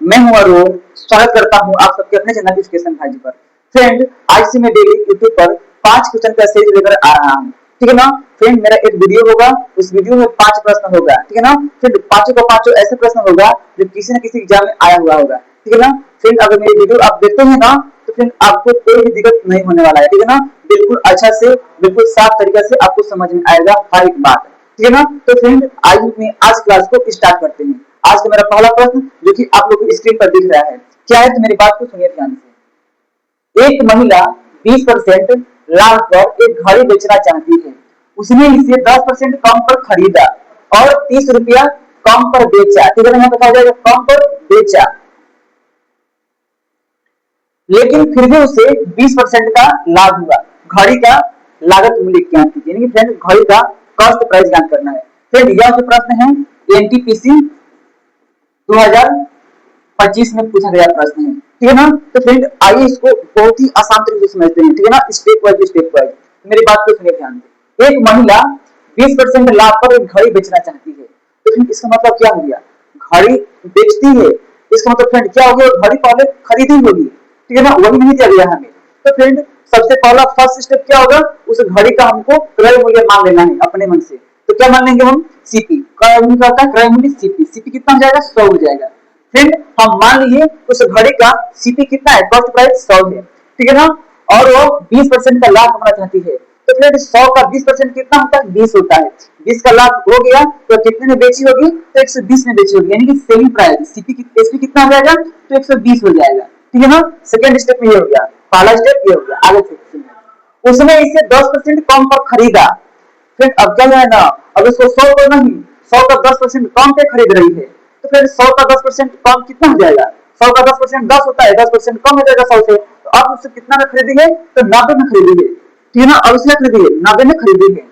मैं हूं अरुण। स्वागत करता हूं आप सबके अपने चैनल एजुकेशन भाई पर। फ्रेंड, आज से मैं डेली यूट्यूब पर 5 क्वेश्चन का सीरीज लेकर आ रहा हूं। ठीक है ना फ्रेंड, मेरा एक वीडियो होगा, उस वीडियो में 5 प्रश्न होगा। ठीक है ना फ्रेंड, पांचों का पांचों ऐसे प्रश्न होगा जो किसी न किसी एग्जाम में आया हुआ होगा। ठीक है ना फ्रेंड, अगर मेरी वीडियो आप देखते हैं ना तो फ्रेंड आपको कोई भी दिक्कत नहीं होने वाला है। ठीक है ना, बिल्कुल अच्छा से बिल्कुल साफ तरीके से आपको समझ में आएगा हर एक बात। ठीक है ना, तो फ्रेंड आज क्लास को स्टार्ट करते हैं। आज का मेरा पहला प्रश्न जो कि आप लोगों की स्क्रीन पर दिख रहा है, क्या है, तो मेरी बात को सुनिए ध्यान से। एक महिला 20% लाभ पर एक घड़ी बेचना चाहती है। उसने इसे 10% कम पर खरीदा और 30 रुपया कम पर बेचा। ठीक है ना, यहाँ पे कहा जाएगा कम पर बेचा, लेकिन फिर भी उसे 20% का लाभ हुआ। घड़ी का लागत मूल्य क्या थी, यानी कि फ्रेंड घड़ी का कॉस्ट प्राइस ज्ञात करना है। फ्रेंड, यह जो प्रश्न है एनटीपीसी 2025 में पूछा गया प्रश्न है। ठीक है ना, तो फ्रेंड आइए इसको बहुत ही आसान तरीके से समझते हैं। ठीक है ना, स्टेप वाइज मेरी बात को सुनिए ध्यान से। एक महिला 20% लाभ पर एक घड़ी बेचना चाहती है, तो फ्रेंड इसका मतलब क्या हो गया, घड़ी बेचती है, इसका मतलब फ्रेंड क्या हो गया, घड़ी पहले खरीदी होगी। ठीक है ना, वही नहीं दिया गया हमें। तो फ्रेंड सबसे पहला फर्स्ट स्टेप क्या होगा, उस घड़ी का हमको क्रय मूल्य मान लेना है अपने मन से। तो क्या मान लेंगे हम, सीपी। क्रय मूल्य क्या होता है, क्रय मूल्य सीपी। सीपी कितना हो जाएगा, 100 हो जाएगा। फ्रेंड हम मान लीजिए उस घड़ी का सीपी कितना है, कॉस्ट प्राइस 100 है। ठीक है ना, और वो 20% का लाभ कमाना चाहती है। तो फ्रेंड 100 का 20% कितना होता है, 20 होता है। 20 का लाभ हो गया तो कितने में बेची होगी, तो 120 में बेची होगी, यानी कि सेलिंग प्राइस सीपी एसपी कितना हो जाएगा, तो 120 हो जाएगा। ठीक है ना, सेकेंड स्टेप ये हो गया, पहला स्टेप ये हो गया। आगे चलते, उसने इसे 10% कम पर खरीदा। फिर अब क्या है ना, अब इसको 100 पर नहीं, 100 का 10% कम पे खरीद रही है। तो फिर 100 का 10% कम कितना हो जाएगा, 100 का 10% 10 होता है, 10% कम हो जाएगा 100 से। तो आप उससे कितना में खरीदेंगे, तो 90 में खरीदेंगे। ठीक है ना, अब उसने खरीदेंगे 90 में खरीदेंगे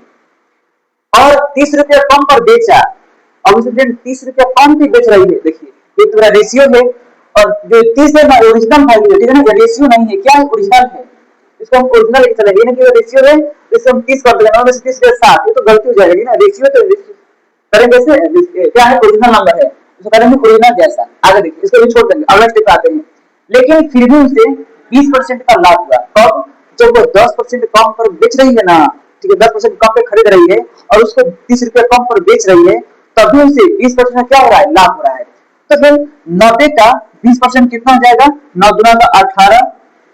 और 30 रुपया कम पर बेचा। अब उसे 30 रुपया कम पे बेच रही है। देखिए ये तो रेशियो है, और जो 30 है ना ओरिजिनल वैल्यू है। ठीक है ना, ये रेशियो नहीं है, क्या है, ओरिजिनल है। इसको हम ओरिजिनल लेके चलेंगे ना, कि रेशियो है, इससे हम 30 कर देंगे, 9 में से 30 के 60, ये तो गलती हो जाएगी ना। रेशियो तो करेंगे कैसे, क्या है, ओरिजिनल नंबर है, इसको करेंगे ओरिजिनल जैसा। आगे देखिए, इसको भी छोड़ देंगे, अगला स्टेप आते हैं। लेकिन फिर भी उसे 20% का लाभ हुआ। कब, जब वो 10% कम पर बेच रही है ना। ठीक है, 10% कम पे खरीद रही है और उसको 30 रुपया कम पर बेच रही है, तभी उसे 20% का क्या हो रहा है, लाभ हो रहा है। तो फिर 90 का 20% कितना हो जाएगा, 9 दुना का 18,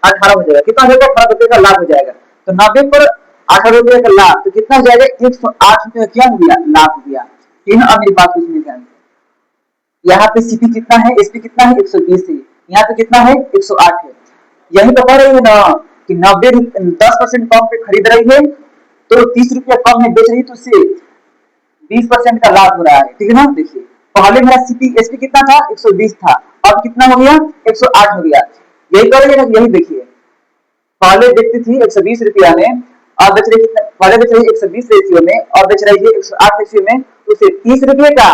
18 हो जाएगा। कितना हो जाएगा, 18 रुपये का लाभ हो जाएगा। तो 90 पर 18 रुपये का लाभ, तो कितना हो जाएगा, 108 रुपये का क्या हो गया, लाभ हो गया। तीन, अब मेरी बात को सुनिए ध्यान से। यहाँ पे सीपी कितना है, एसपी कितना है, 120 है। यहाँ पे कितना है, 108 है। यही तो कह रही है ना कि 10% कम पे खरीद रही है, तो 30 रुपया कम में बेच रही है, तो उससे 20% का लाभ हो रहा है। ठीक है ना, देखिए पहले मेरा सीपी एसपी कितना था, 120 था, अब कितना हो गया, 108 हो गया। यही कर रही है ना, यही देखिए, पहले बेचती थी 120 रुपया में, और बेच रही कितना, पहले बेच रही है 120 रेशियो में, और बेच रही है 108 रेशियो में, तो उसे 30 रुपये का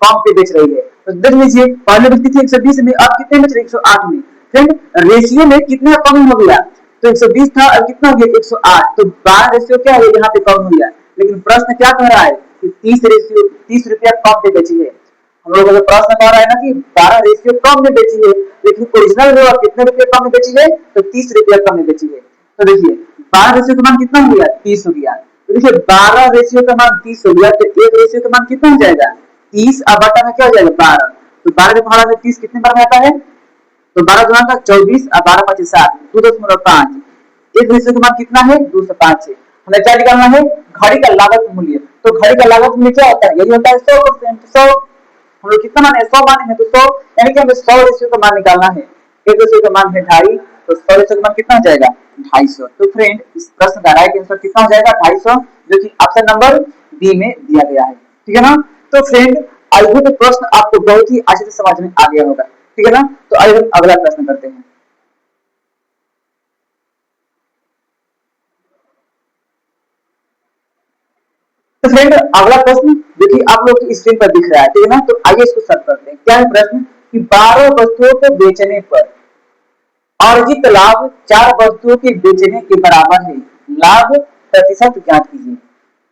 कम पे बेच रही है। तो देख लीजिए, पहले बेचती थी 120 में, अब कितने बेच रही है, 108 में। फ्रेंड रेशियो में कितना कम हो गया, तो 120 था, अब कितना हो गया, 108। तो 12 रेशियो क्या है, यहाँ पे कम हो गया। लेकिन प्रश्न क्या कह रहा है कि 30 रुपया कम पे बेची है। हम लोगों को प्रश्न कह रहा है ना कि 12 रेशियो कम में बेची है, लेकिन ओरिजिनल जो कितने रुपए कम में बेची है, तो 30 रुपया कम में बेची है। तो देखिए 12 रेशियो का मान कितना हो गया, 30 हो गया। तो देखिए 12 रेशियो का मान 30 हो गया, तो एक रेशियो का मान कितना हो जाएगा, 30, अब बटा में क्या हो जाएगा, 12। तो 12 के भाड़ा में 30 कितने बार में आता है, तो 12 गुना का 24, और 12 5 7, 2.5। एक रेशियो का मान कितना है, 205 है। हमें क्या निकालना है, घड़ी का लागत मूल्य। तो घड़ी का लागत मूल्य क्या होता है, यही होता है 100%। 100 हम लोग कितना माने, 100 माने हैं, तो 100, यानी कि हमें 100 रेशियो का मान निकालना है। एक रेशियो का मान है 2.5, तो 100 रेशियो का मान कितना हो जाएगा, 250। तो फ्रेंड इस प्रश्न का राइट आंसर कितना हो जाएगा, 250, जो कि ऑप्शन नंबर बी में दिया गया है। ठीक है ना, तो फ्रेंड आई होप प्रश्न आपको बहुत ही अच्छे से समझ में आ गया होगा। ठीक है ना, तो आइए हम अगला प्रश्न करते हैं। तो फ्रेंड अगला प्रश्न जो कि आप लोग की स्क्रीन पर दिख रहा है, ठीक है ना, तो आइए इसको सर्च करते हैं। क्या है प्रश्न, कि 12 वस्तुओं को बेचने पर अर्जित लाभ 4 वस्तुओं के बेचने के बराबर है, लाभ प्रतिशत ज्ञात कीजिए।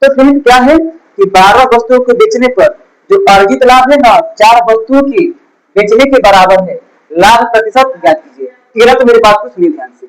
तो फ्रेंड क्या है कि 12 वस्तुओं को बेचने पर जो अर्जित लाभ है ना 4 वस्तुओं की बेचने के बराबर है, लाभ प्रतिशत ज्ञात कीजिए। ठीक है ना, तो मेरी बात को सुनिए ध्यान से।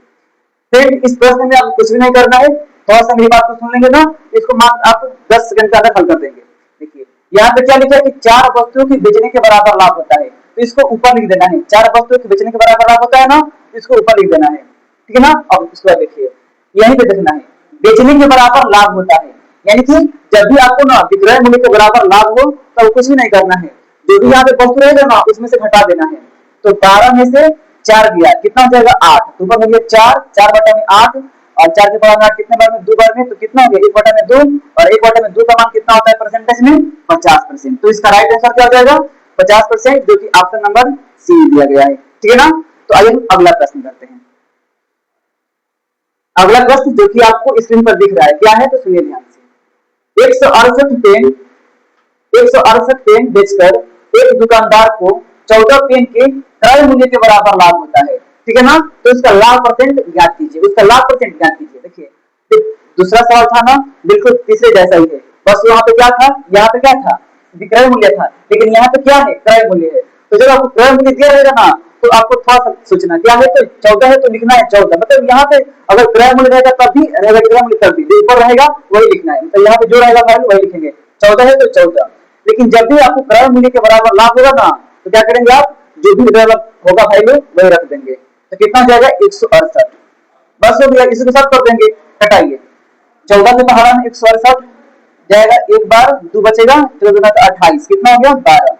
फिर इस प्रश्न में आपको कुछ भी नहीं करना है, थोड़ा सा मेरी बात को सुन लेंगे ना, इसको मात्र आप 10 सेकंड के अंदर हल कर देंगे। देखिए यहाँ पे क्या लिखा है कि 4 वस्तुओं के बेचने के बराबर लाभ होता है, तो इसको ऊपर लिख देना है। 4 वस्तुओं के बेचने के बराबर लाभ होता है ना, इसको ऊपर लिख देना है। ठीक है ना, अब इसको देखिए यहीं पे देखना है, बेचने के बराबर लाभ होता है, यानी कि जब भी आपको ना विक्रय मूल्य के बराबर लाभ हो तो कुछ भी नहीं करना है, जो भी यहाँ पे वस्तु रहेगा ना उसमें से घटा देना है। तो 12 में से 4 दिया, कितना हो जाएगा 8, तो ऊपर हो गया 4, 4 बटा में 8, और 4 के पावर में 8 कितने बार में 2 बार में, तो कितना हो गया 1 बटा में 2, और 1 बटा में 2 का मान कितना होता है परसेंटेज में 50%। तो इसका राइट आंसर क्या हो जाएगा 50%, जो कि ऑप्शन नंबर सी दिया गया है। ठीक है ना, तो आइए हम अगला प्रश्न करते हैं। अगला प्रश्न जो कि आपको स्क्रीन पर दिख रहा है क्या है, तो सुनिए ध्यान से। 168 पेन 168 पेन बेचकर एक दुकानदार को 14 पेन के क्रय मूल्य के बराबर लाभ होता है। ठीक है ना, तो इसका लाभ परसेंट ज्ञात कीजिए, उसका लाभ परसेंट ज्ञात कीजिए। देखिए दूसरा सवाल था ना बिल्कुल तीसरे जैसा ही है, बस यहाँ पे क्या था, यहाँ पे क्या था विक्रय मूल्य था, लेकिन यहाँ पे क्या है क्रय मूल्य है। तो जब आपको क्रय मूल्य दिया रहेगा ना तो आपको थोड़ा सा सोचना क्या है, तो 14 है तो लिखना है 14, मतलब यहाँ पे अगर क्रय मूल्य रहेगा तब भी रहेगा क्रय मूल्य तब भी, जो ऊपर रहेगा वही लिखना है, मतलब यहाँ पे जो रहेगा वैल्यू वही लिखेंगे, 14 है तो 14। लेकिन जब भी आपको क्रय मूल्य के बराबर लाभ होगा ना तो क्या करेंगे आप, जो भी होगा वैल्यू वही रख देंगे। तो कितना जाएगा 168, बस हो गया, इसको सब कर देंगे, हटाइए 14 से बाहर 168 जाएगा, एक बार 2 बचेगा, 14 का 28, कितना हो गया 12,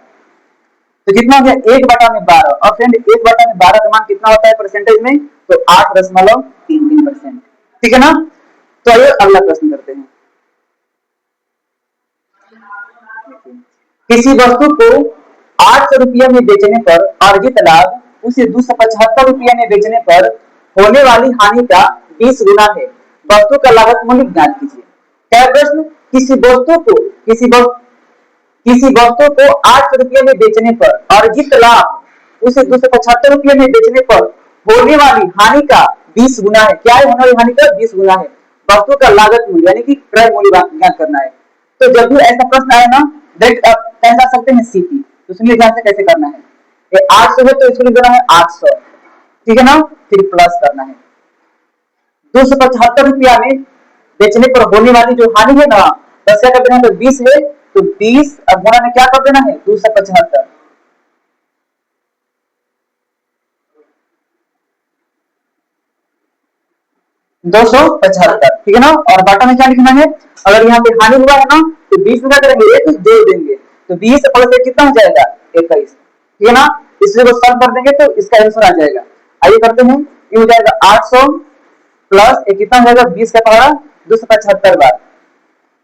तो कितना हो गया 1 बटा में 12। और फ्रेंड 1 बटा में 12 का मान कितना होता है परसेंटेज में, तो 8.33%। ठीक है ना, तो आइए अगला प्रश्न करते हैं। किसी वस्तु को 800 रुपया में बेचने पर अर्जित लाभ उसे 275 रुपया में बेचने पर होने वाली हानि का 20 गुना है, वस्तु का लागत मूल्य ज्ञात कीजिए। क्या प्रश्न, किसी वस्तु को 800 रुपये में बेचने पर अर्जित लाभ उसे 275 रुपये में बेचने पर होने वाली हानि का 20 गुना है। क्या है होने वाली हानि का 20 गुना है, वस्तु का लागत मूल्य यानी कि क्रय मूल्य ज्ञात करना है। तो जब भी ऐसा प्रश्न आए ना डायरेक्ट आप कैसे कर सकते हैं सीपी, तो सुनिए ध्यान से कैसे करना है। ये 800 है तो इसको लिख देना है 800, ठीक है ना, फिर प्लस करना है 275 रुपया में बेचने पर होने वाली जो हानि है ना, दस क्या कर देना है, तो 20 है तो 20 अब गुणा में क्या कर देना है 275, 275, ठीक है ना। और बाटा में क्या लिखना है, अगर यहाँ पे हानि हुआ है ना तो 20 में क्या करेंगे एक जोड़ देंगे, तो 20 प्लस एक कितना हो जाएगा 21, ठीक है ना। इसलिए वो सॉल्व कर देंगे तो इसका आंसर आ जाएगा। आइए करते हैं, ये हो जाएगा 800 प्लस एक कितना हो जाएगा 20 का पारा 275 बार,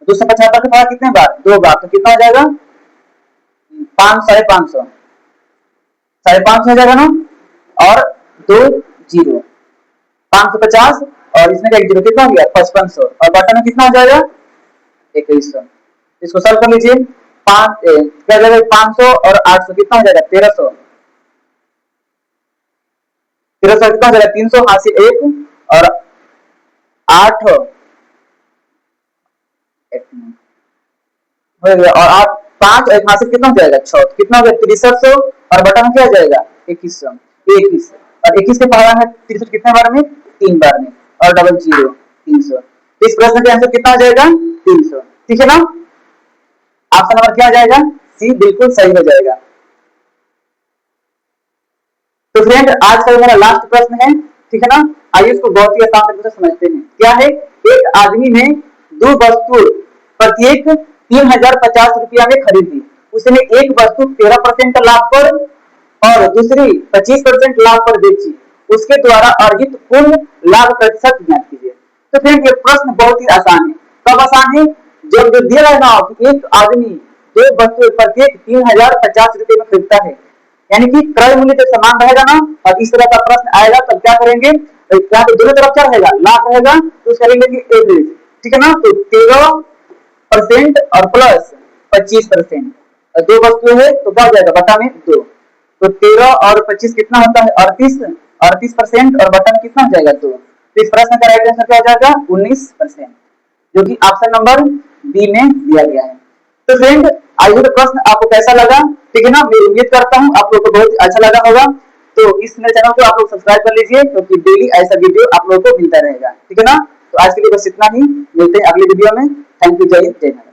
275 का पारा कितने बार 2 बार, तो कितना हो जाएगा 500 550 हो जाएगा ना, और 2 जीरो 550, और इसमें का एक जीरो कितना हो गया 5500, और बटन में कितना हो जाएगा 2100। इसको सॉल्व कर लीजिए, क्या जाएगा 500 और 800 कितना हो जाएगा 1300, 1300 कितना हो जाएगा 300 हासिल 1 और 8 हो गया, और आप 5 और 1 हासिल कितना हो जाएगा 6, कितना हो गया 6300, और बटन में क्या हो जाएगा 2100, 21 और 21 के पावर में 63 कितने बार में 3 बार में, और डबल जीरो 300। तो इस प्रश्न का आंसर कितना हो जाएगा 300, ठीक है ना। ऑप्शन नंबर क्या हो जाएगा सी बिल्कुल सही हो जाएगा। तो फ्रेंड आज का मेरा लास्ट प्रश्न है, ठीक है ना। आइए इसको बहुत ही आसान तरीके से समझते हैं। क्या है, एक आदमी ने 2 वस्तु प्रत्येक 3050 रुपया में खरीदी, उसने एक वस्तु 13% लाभ पर और दूसरी 25% लाभ पर बेची, उसके द्वारा अर्जित कुल लाभ प्रतिशत ज्ञात कीजिए। तो फ्रेंड ये प्रश्न बहुत ही आसान है। कब आसान है, जब दिया है ना कि एक आदमी 2 वस्तु प्रत्येक 3050 रुपये में खरीदता है, यानी कि क्रय मूल्य जब समान रहेगा ना और इस तरह का प्रश्न आएगा तब क्या करेंगे, यहाँ पे दोनों तरफ क्या रहेगा लाभ रहेगा, तो उसका लेंगे एवरेज, ठीक है ना। तो 13% और प्लस 25%, 2 वस्तु है तो क्या हो जाएगा बटा में 2, तो 13 और 25 कितना होता है 38% और बटा में कितना हो जाएगा 2। तो इस प्रश्न का राइट आंसर क्या हो जाएगा 19%, जो कि ऑप्शन नंबर बी में दिया गया है। तो फ्रेंड आई होप प्रश्न आपको कैसा लगा, ठीक है ना। मैं उम्मीद करता हूँ आप लोगों को बहुत अच्छा लगा होगा। तो इस मेरे चैनल को आप लोग सब्सक्राइब कर लीजिए, क्योंकि डेली ऐसा वीडियो आप लोगों को मिलता रहेगा, ठीक है ना। तो आज के लिए बस इतना ही, मिलते हैं अगली वीडियो में। थैंक यू, जय हिंद, जय भारत।